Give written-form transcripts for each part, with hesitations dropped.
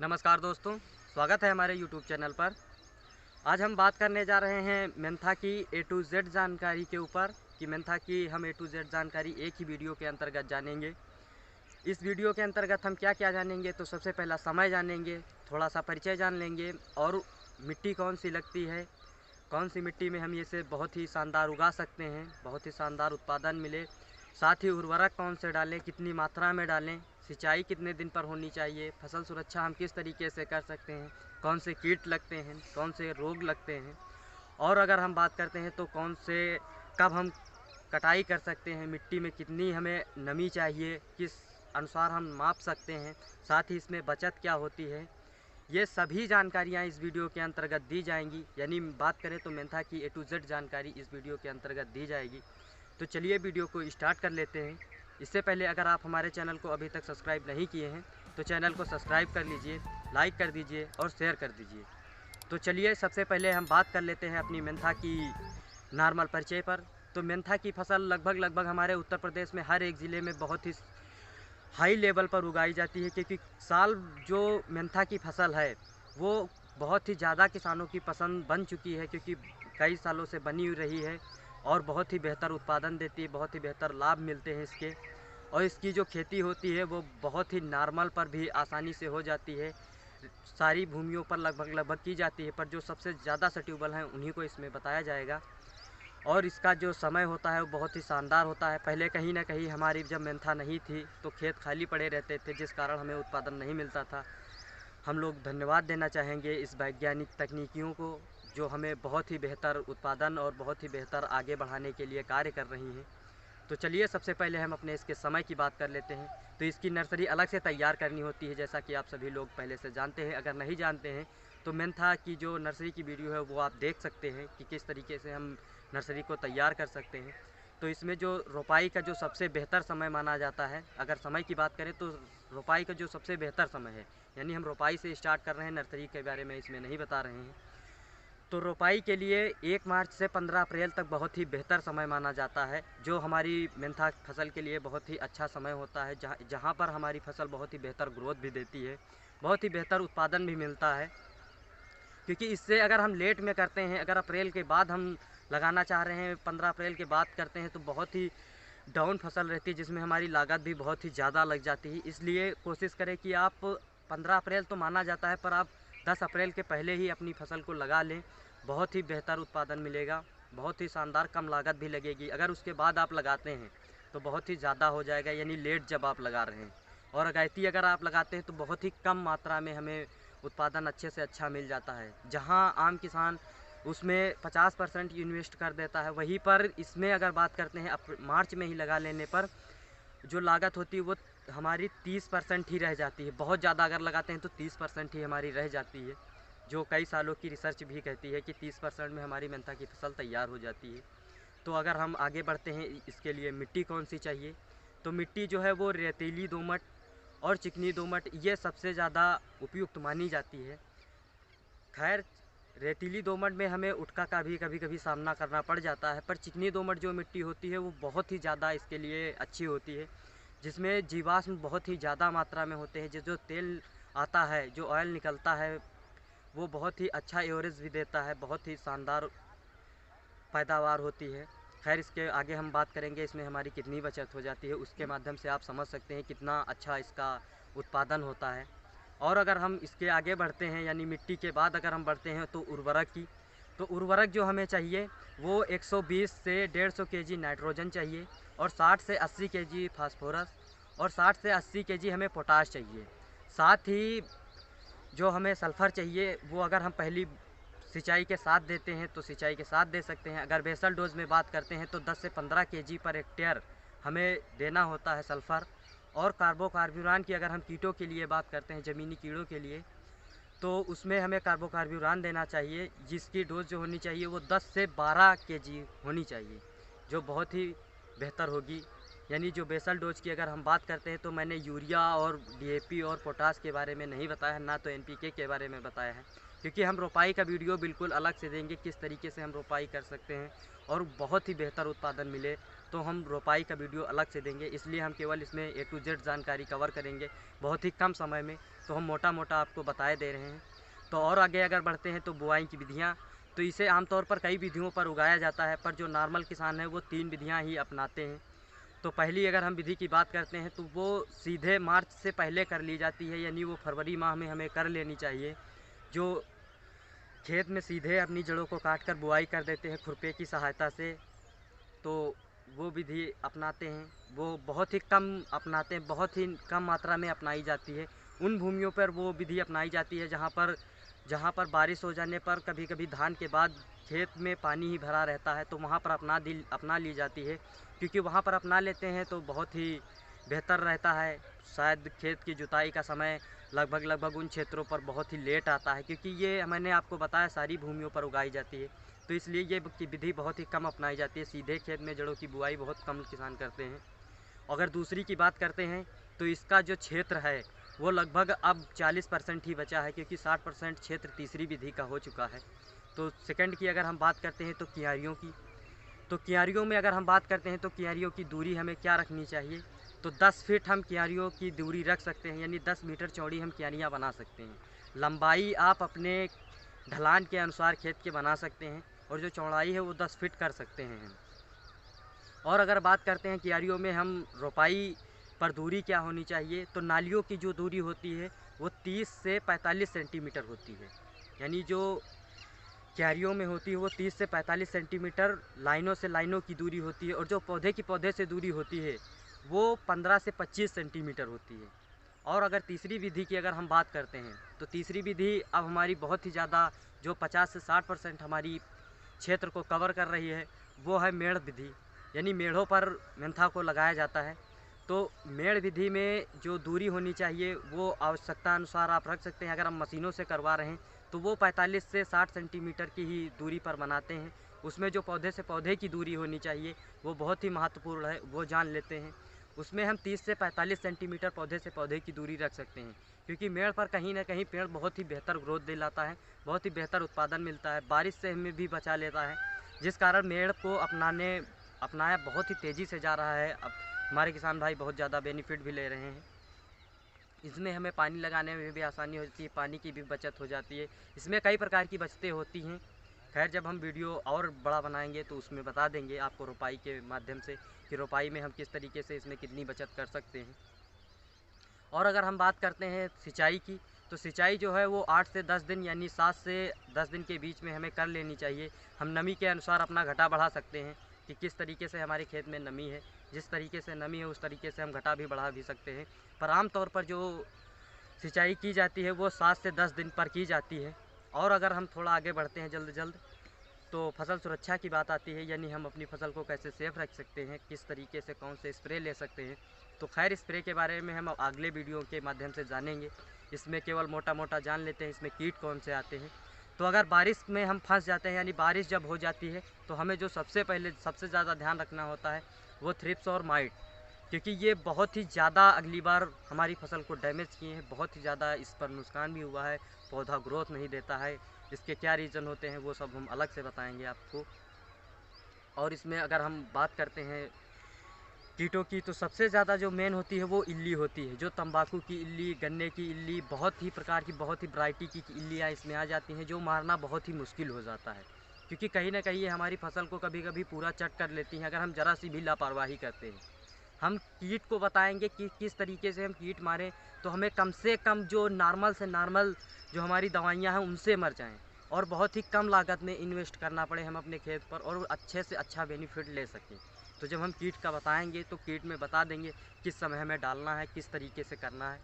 नमस्कार दोस्तों, स्वागत है हमारे यूट्यूब चैनल पर। आज हम बात करने जा रहे हैं मेंथा की ए टू जेड जानकारी के ऊपर कि मेंथा की हम ए टू जेड जानकारी एक ही वीडियो के अंतर्गत जानेंगे। इस वीडियो के अंतर्गत हम क्या क्या जानेंगे, तो सबसे पहला समय जानेंगे, थोड़ा सा परिचय जान लेंगे और मिट्टी कौन सी लगती है, कौन सी मिट्टी में हम इसे बहुत ही शानदार उगा सकते हैं, बहुत ही शानदार उत्पादन मिले। साथ ही उर्वरक कौन से डालें, कितनी मात्रा में डालें, सिंचाई कितने दिन पर होनी चाहिए, फसल सुरक्षा हम किस तरीके से कर सकते हैं, कौन से कीट लगते हैं, कौन से रोग लगते हैं, और अगर हम बात करते हैं तो कौन से कब हम कटाई कर सकते हैं, मिट्टी में कितनी हमें नमी चाहिए, किस अनुसार हम माप सकते हैं, साथ ही इसमें बचत क्या होती है। ये सभी जानकारियाँ इस वीडियो के अंतर्गत दी जाएंगी। यानी बात करें तो मेंथा की ए टू जेड जानकारी इस वीडियो के अंतर्गत दी जाएगी। तो चलिए वीडियो को स्टार्ट कर लेते हैं। इससे पहले अगर आप हमारे चैनल को अभी तक सब्सक्राइब नहीं किए हैं तो चैनल को सब्सक्राइब कर लीजिए, लाइक कर दीजिए और शेयर कर दीजिए। तो चलिए सबसे पहले हम बात कर लेते हैं अपनी मेंथा की नॉर्मल परिचय पर। तो मेंथा की फसल लगभग हमारे उत्तर प्रदेश में हर एक ज़िले में बहुत ही हाई लेवल पर उगाई जाती है, क्योंकि साल जो मेंथा की फसल है वो बहुत ही ज़्यादा किसानों की पसंद बन चुकी है, क्योंकि कई सालों से बनी हुई रही है और बहुत ही बेहतर उत्पादन देती है, बहुत ही बेहतर लाभ मिलते हैं इसके। और इसकी जो खेती होती है वो बहुत ही नॉर्मल पर भी आसानी से हो जाती है, सारी भूमियों पर लगभग की जाती है, पर जो सबसे ज़्यादा सट्यूबल हैं उन्हीं को इसमें बताया जाएगा। और इसका जो समय होता है वो बहुत ही शानदार होता है। पहले कहीं ना कहीं हमारी जब मेंथा नहीं थी तो खेत खाली पड़े रहते थे, जिस कारण हमें उत्पादन नहीं मिलता था। हम लोग धन्यवाद देना चाहेंगे इस वैज्ञानिक तकनीकियों को, जो हमें बहुत ही बेहतर उत्पादन और बहुत ही बेहतर आगे बढ़ाने के लिए कार्य कर रही हैं। तो चलिए सबसे पहले हम अपने इसके समय की बात कर लेते हैं। तो इसकी नर्सरी अलग से तैयार करनी होती है, जैसा कि आप सभी लोग पहले से जानते हैं। अगर नहीं जानते हैं तो मेंथा की जो नर्सरी की वीडियो है वो आप देख सकते हैं कि किस तरीके से हम नर्सरी को तैयार कर सकते हैं। तो इसमें जो रोपाई का जो सबसे बेहतर समय माना जाता है, अगर समय की बात करें तो रोपाई का जो सबसे बेहतर समय है, यानी हम रोपाई से स्टार्ट कर रहे हैं, नर्सरी के बारे में इसमें नहीं बता रहे हैं। तो रोपाई के लिए 1 मार्च से 15 अप्रैल तक बहुत ही बेहतर समय माना जाता है, जो हमारी मेंथा फसल के लिए बहुत ही अच्छा समय होता है, जहाँ पर हमारी फसल बहुत ही बेहतर ग्रोथ भी देती है, बहुत ही बेहतर उत्पादन भी मिलता है। क्योंकि इससे अगर हम लेट में करते हैं, अगर अप्रैल के बाद हम लगाना चाह रहे हैं, 15 अप्रैल के बाद करते हैं, तो बहुत ही डाउन फसल रहती है, जिसमें हमारी लागत भी बहुत ही ज़्यादा लग जाती है। इसलिए कोशिश करें कि आप 15 अप्रैल तो माना जाता है, पर आप 10 अप्रैल के पहले ही अपनी फसल को लगा लें, बहुत ही बेहतर उत्पादन मिलेगा, बहुत ही शानदार, कम लागत भी लगेगी। अगर उसके बाद आप लगाते हैं तो बहुत ही ज़्यादा हो जाएगा, यानी लेट जब आप लगा रहे हैं। और अगैती अगर आप लगाते हैं तो बहुत ही कम मात्रा में हमें उत्पादन अच्छे से अच्छा मिल जाता है। जहाँ आम किसान उसमें 50% इन्वेस्ट कर देता है, वहीं पर इसमें अगर बात करते हैं मार्च में ही लगा लेने पर जो लागत होती है वो हमारी 30% ही रह जाती है। बहुत ज़्यादा अगर लगाते हैं तो 30% ही हमारी रह जाती है, जो कई सालों की रिसर्च भी कहती है कि 30% में हमारी मेंथा की फसल तैयार हो जाती है। तो अगर हम आगे बढ़ते हैं, इसके लिए मिट्टी कौन सी चाहिए, तो मिट्टी जो है वो रेतीली दोमट और चिकनी दोमट, ये सबसे ज़्यादा उपयुक्त मानी जाती है। खैर, रेतीली दोमट में हमें उटका का भी कभी कभी सामना करना पड़ जाता है, पर चिकनी दोमट जो मिट्टी होती है वो बहुत ही ज़्यादा इसके लिए अच्छी होती है, जिसमें जीवाश्म बहुत ही ज़्यादा मात्रा में होते हैं। जो तेल आता है, जो ऑयल निकलता है, वो बहुत ही अच्छा एवरेज भी देता है, बहुत ही शानदार पैदावार होती है। खैर, इसके आगे हम बात करेंगे इसमें हमारी कितनी बचत हो जाती है, उसके माध्यम से आप समझ सकते हैं कितना अच्छा इसका उत्पादन होता है। और अगर हम इसके आगे बढ़ते हैं, यानी मिट्टी के बाद अगर हम बढ़ते हैं तो उर्वरक की, तो उर्वरक जो हमें चाहिए वो 120 से 150 केजी नाइट्रोजन चाहिए, और 60 से 80 केजी फास्फोरस, और 60 से 80 केजी हमें पोटाश चाहिए। साथ ही जो हमें सल्फ़र चाहिए वो अगर हम पहली सिंचाई के साथ देते हैं तो सिंचाई के साथ दे सकते हैं। अगर बेसल डोज में बात करते हैं तो 10 से 15 केजी पर हेक्टेयर हमें देना होता है सल्फ़र। और कार्बोकार्ब्यूरान की अगर हम कीटों के लिए बात करते हैं, ज़मीनी कीड़ों के लिए, तो उसमें हमें कार्बोकार्ब्यूरान देना चाहिए, जिसकी डोज जो होनी चाहिए वो 10 से 12 केजी होनी चाहिए, जो बहुत ही बेहतर होगी। यानी जो बेसल डोज की अगर हम बात करते हैं तो मैंने यूरिया और डीएपी और पोटास के बारे में नहीं बताया है, ना तो एनपीके के बारे में बताया है, क्योंकि हम रोपाई का वीडियो बिल्कुल अलग से देंगे, किस तरीके से हम रोपाई कर सकते हैं और बहुत ही बेहतर उत्पादन मिले। तो हम रोपाई का वीडियो अलग से देंगे, इसलिए हम केवल इसमें A to Z जानकारी कवर करेंगे बहुत ही कम समय में। तो हम मोटा मोटा आपको बताए दे रहे हैं। तो और आगे अगर बढ़ते हैं तो बुआई की विधियाँ, तो इसे आमतौर पर कई विधियों पर उगाया जाता है, पर जो नॉर्मल किसान है वो 3 विधियाँ ही अपनाते हैं। तो पहली अगर हम विधि की बात करते हैं तो वो सीधे मार्च से पहले कर ली जाती है, यानी वो फरवरी माह में हमें कर लेनी चाहिए। जो खेत में सीधे अपनी जड़ों को काट कर बुआई कर देते हैं खुरपे की सहायता से, तो वो विधि अपनाते हैं। वो बहुत ही कम अपनाते हैं, बहुत ही कम मात्रा में अपनाई जाती है। उन भूमियों पर वो विधि अपनाई जाती है जहाँ पर बारिश हो जाने पर कभी कभी धान के बाद खेत में पानी ही भरा रहता है, तो वहाँ पर अपना ली जाती है, क्योंकि वहाँ पर अपना लेते हैं तो बहुत ही बेहतर रहता है। शायद खेत की जुताई का समय लगभग उन क्षेत्रों पर बहुत ही लेट आता है, क्योंकि ये मैंने आपको बताया सारी भूमियों पर उगाई जाती है, तो इसलिए ये विधि बहुत ही कम अपनाई जाती है। सीधे खेत में जड़ों की बुआई बहुत कम किसान करते हैं। अगर दूसरी की बात करते हैं तो इसका जो क्षेत्र है वो लगभग अब 40% ही बचा है, क्योंकि 60% क्षेत्र तीसरी विधि का हो चुका है। तो सेकंड की अगर हम बात करते हैं तो क्यारियों की, तो क्यारियों में अगर हम बात करते हैं तो क्यारियों की दूरी हमें क्या रखनी चाहिए, तो 10 फीट हम क्यारियों की दूरी रख सकते हैं, यानी 10 मीटर चौड़ी हम क्यारियाँ बना सकते हैं। लंबाई आप अपने ढलान के अनुसार खेत के बना सकते हैं, और जो चौड़ाई है वो 10 फीट कर सकते हैं हम। और अगर बात करते हैं क्यारियों में हम रोपाई पर दूरी क्या होनी चाहिए, तो नालियों की जो दूरी होती है वो 30 से 45 सेंटीमीटर होती है, यानी जो क्यारियों में होती है वो 30 से 45 सेंटीमीटर लाइनों से लाइनों की दूरी होती है, और जो पौधे की पौधे से दूरी होती है वो 15 से 25 सेंटीमीटर होती है। और अगर तीसरी विधि की अगर हम बात करते हैं तो तीसरी विधि अब हमारी बहुत ही ज़्यादा जो 50 से 60% हमारी क्षेत्र को कवर कर रही है, वो है मेड़ विधि, यानी मेढ़ों पर मेंथा को लगाया जाता है। तो मेड़ विधि में जो दूरी होनी चाहिए वो आवश्यकता अनुसार आप रख सकते हैं। अगर हम मशीनों से करवा रहे हैं तो वो 45 से 60 सेंटीमीटर की ही दूरी पर बनाते हैं। उसमें जो पौधे से पौधे की दूरी होनी चाहिए वो बहुत ही महत्वपूर्ण है, वो जान लेते हैं। उसमें हम 30 से 45 सेंटीमीटर पौधे से पौधे की दूरी रख सकते हैं, क्योंकि मेड़ पर कहीं ना कहीं पेड़ बहुत ही बेहतर ग्रोथ दिलाता है, बहुत ही बेहतर उत्पादन मिलता है, बारिश से हमें भी बचा लेता है, जिस कारण मेड़ को अपनाया बहुत ही तेज़ी से जा रहा है। अब हमारे किसान भाई बहुत ज़्यादा बेनिफिट भी ले रहे हैं। इसमें हमें पानी लगाने में भी आसानी होती है, पानी की भी बचत हो जाती है। इसमें कई प्रकार की बचतें होती हैं। खैर, जब हम वीडियो और बड़ा बनाएंगे तो उसमें बता देंगे आपको रोपाई के माध्यम से कि रोपाई में हम किस तरीके से इसमें कितनी बचत कर सकते हैं। और अगर हम बात करते हैं सिंचाई की, तो सिंचाई जो है वो 8 से 10 दिन यानी 7 से 10 दिन के बीच में हमें कर लेनी चाहिए। हम नमी के अनुसार अपना घटा बढ़ा सकते हैं कि किस तरीके से हमारे खेत में नमी है। जिस तरीके से नमी है उस तरीके से हम घटा भी बढ़ा भी सकते हैं, पर आमतौर पर जो सिंचाई की जाती है वो 7 से 10 दिन पर की जाती है। और अगर हम थोड़ा आगे बढ़ते हैं जल्द तो फसल सुरक्षा की बात आती है, यानी हम अपनी फसल को कैसे सेफ रख सकते हैं, किस तरीके से कौन से स्प्रे ले सकते हैं। तो खैर, स्प्रे के बारे में हम अगले वीडियो के माध्यम से जानेंगे। इसमें केवल मोटा जान लेते हैं इसमें कीट कौन से आते हैं। तो अगर बारिश में हम फंस जाते हैं, यानी बारिश जब हो जाती है, तो हमें जो सबसे ज़्यादा ध्यान रखना होता है वो थ्रिप्स और माइट, क्योंकि ये बहुत ही ज़्यादा अगली बार हमारी फसल को डैमेज किए हैं, बहुत ही ज़्यादा इस पर नुकसान भी हुआ है, पौधा ग्रोथ नहीं देता है। इसके क्या रीज़न होते हैं वो सब हम अलग से बताएंगे आपको। और इसमें अगर हम बात करते हैं कीटों की, तो सबसे ज़्यादा जो मेन होती है वो इल्ली होती है, जो तंबाकू की इल्ली, गन्ने की इल्ली, बहुत ही प्रकार की बहुत ही वैरायटी की इल्लियाँ इसमें आ जाती हैं, जो मारना बहुत ही मुश्किल हो जाता है, क्योंकि कहीं ना कहीं ये हमारी फसल को कभी कभी पूरा चट कर लेती हैं अगर हम ज़रा सी भी लापरवाही करते हैं। हम कीट को बताएंगे कि किस तरीके से हम कीट मारें, तो हमें कम से कम जो नॉर्मल से नॉर्मल जो हमारी दवाइयाँ हैं उनसे मर जाएं, और बहुत ही कम लागत में इन्वेस्ट करना पड़े हम अपने खेत पर, और अच्छे से अच्छा बेनिफिट ले सकें। तो जब हम कीट का बताएंगे तो कीट में बता देंगे किस समय हमें डालना है, किस तरीके से करना है,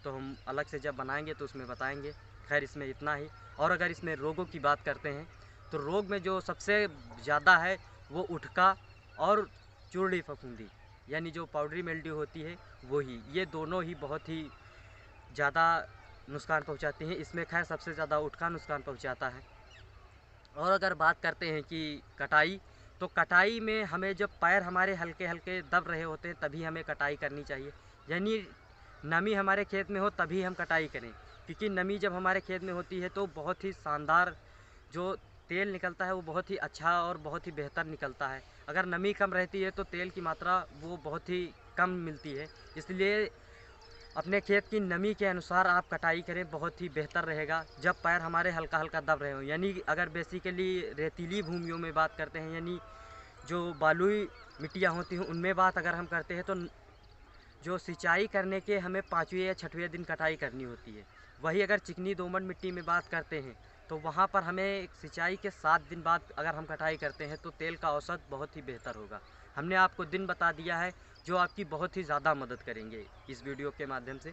तो हम अलग से जब बनाएंगे तो उसमें बताएंगे। खैर, इसमें इतना ही। और अगर इसमें रोगों की बात करते हैं तो रोग में जो सबसे ज़्यादा है वो उठका और चूर्णी फफूंदी, यानी जो पाउडरी मिल्ड्यू होती है वही, ये दोनों ही बहुत ही ज़्यादा नुकसान पहुंचाती हैं। इसमें खैर सबसे ज़्यादा उठका नुकसान पहुंचाता है। और अगर बात करते हैं कि कटाई, तो कटाई में हमें जब पैर हमारे हल्के हल्के दब रहे होते हैं तभी हमें कटाई करनी चाहिए, यानी नमी हमारे खेत में हो तभी हम कटाई करें, क्योंकि नमी जब हमारे खेत में होती है तो बहुत ही शानदार जो तेल निकलता है वो बहुत ही अच्छा और बहुत ही बेहतर निकलता है। अगर नमी कम रहती है तो तेल की मात्रा वो बहुत ही कम मिलती है। इसलिए अपने खेत की नमी के अनुसार आप कटाई करें, बहुत ही बेहतर रहेगा। जब पैर हमारे हल्का हल्का दब रहे हों, यानी अगर बेसिकली रेतीली भूमियों में बात करते हैं, यानी जो बालुई मिट्टियाँ होती हैं उनमें बात अगर हम करते हैं, तो जो सिंचाई करने के हमें 5वें या 6वें दिन कटाई करनी होती है। वही अगर चिकनी दोमट मिट्टी में बात करते हैं तो वहाँ पर हमें सिंचाई के 7 दिन बाद अगर हम कटाई करते हैं तो तेल का औसत बहुत ही बेहतर होगा। हमने आपको दिन बता दिया है जो आपकी बहुत ही ज़्यादा मदद करेंगे इस वीडियो के माध्यम से।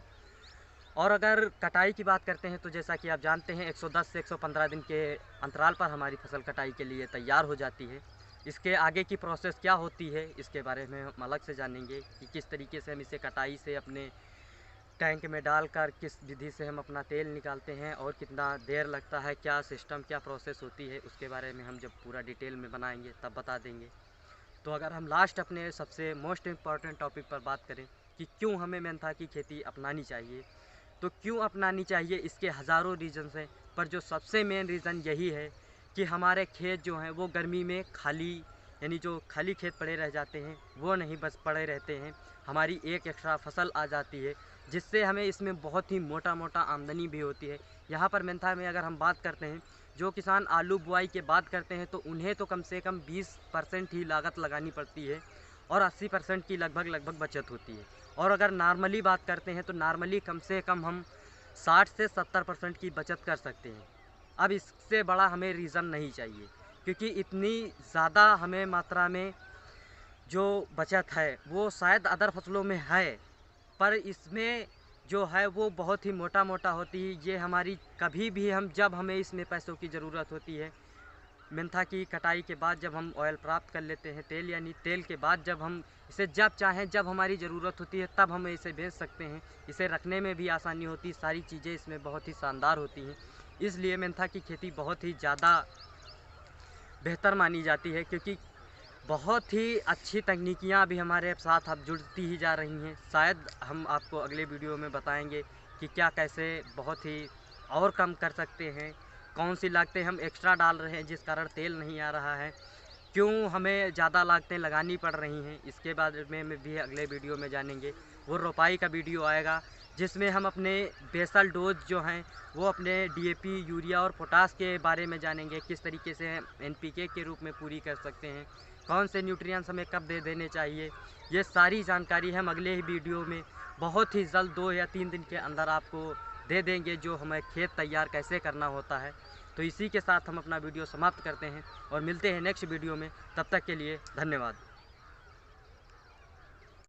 और अगर कटाई की बात करते हैं तो जैसा कि आप जानते हैं 110 से 115 दिन के अंतराल पर हमारी फसल कटाई के लिए तैयार हो जाती है। इसके आगे की प्रोसेस क्या होती है इसके बारे में हम अलग से जानेंगे कि किस तरीके से हम इसे कटाई से अपने टैंक में डालकर किस विधि से हम अपना तेल निकालते हैं और कितना देर लगता है, क्या सिस्टम क्या प्रोसेस होती है, उसके बारे में हम जब पूरा डिटेल में बनाएंगे तब बता देंगे। तो अगर हम लास्ट अपने सबसे मोस्ट इम्पॉर्टेंट टॉपिक पर बात करें कि क्यों हमें मेंथा की खेती अपनानी चाहिए, तो क्यों अपनानी चाहिए इसके हज़ारों रीज़न्स हैं, पर जो सबसे मेन रीज़न यही है कि हमारे खेत जो हैं वो गर्मी में खाली, यानी जो खाली खेत पड़े रह जाते हैं वो नहीं बस पड़े रहते हैं, हमारी एक एक्स्ट्रा फसल आ जाती है जिससे हमें इसमें बहुत ही मोटा मोटा आमदनी भी होती है। यहाँ पर मेंथा में अगर हम बात करते हैं, जो किसान आलू बुआई के बाद करते हैं तो उन्हें तो कम से कम 20% ही लागत लगानी पड़ती है और 80% की लगभग बचत होती है। और अगर नॉर्मली बात करते हैं तो नॉर्मली कम से कम हम 60 से 70% की बचत कर सकते हैं। अब इससे बड़ा हमें रीज़न नहीं चाहिए, क्योंकि इतनी ज़्यादा हमें मात्रा में जो बचत है वो शायद अदर फसलों में है, पर इसमें जो है वो बहुत ही मोटा मोटा होती है। ये हमारी कभी भी हम जब हमें इसमें पैसों की ज़रूरत होती है, मेंथा की कटाई के बाद जब हम ऑयल प्राप्त कर लेते हैं, तेल यानी तेल के बाद जब हम इसे जब चाहें जब हमारी ज़रूरत होती है तब हम इसे बेच सकते हैं। इसे रखने में भी आसानी होती है, सारी चीज़ें इसमें बहुत ही शानदार होती हैं। इसलिए मेंथा की खेती बहुत ही ज़्यादा बेहतर मानी जाती है, क्योंकि बहुत ही अच्छी तकनीकियाँ अभी हमारे साथ अब जुड़ती ही जा रही हैं। शायद हम आपको अगले वीडियो में बताएंगे कि क्या कैसे बहुत ही और कम कर सकते हैं, कौन सी लागतें हम एक्स्ट्रा डाल रहे हैं जिस कारण तेल नहीं आ रहा है, क्यों हमें ज़्यादा लागतें लगानी पड़ रही हैं, इसके बारे में भी अगले वीडियो में जानेंगे। वो रोपाई का वीडियो आएगा जिसमें हम अपने बेसल डोज जो हैं वो अपने डीएपी, यूरिया और पोटास के बारे में जानेंगे, किस तरीके से एनपीके के रूप में पूरी कर सकते हैं, कौन से न्यूट्रिएंट्स हमें कब दे देने चाहिए। ये सारी जानकारी हम अगले ही वीडियो में बहुत ही जल्द 2 या 3 दिन के अंदर आपको दे देंगे, जो हमें खेत तैयार कैसे करना होता है। तो इसी के साथ हम अपना वीडियो समाप्त करते हैं और मिलते हैं नेक्स्ट वीडियो में। तब तक के लिए धन्यवाद।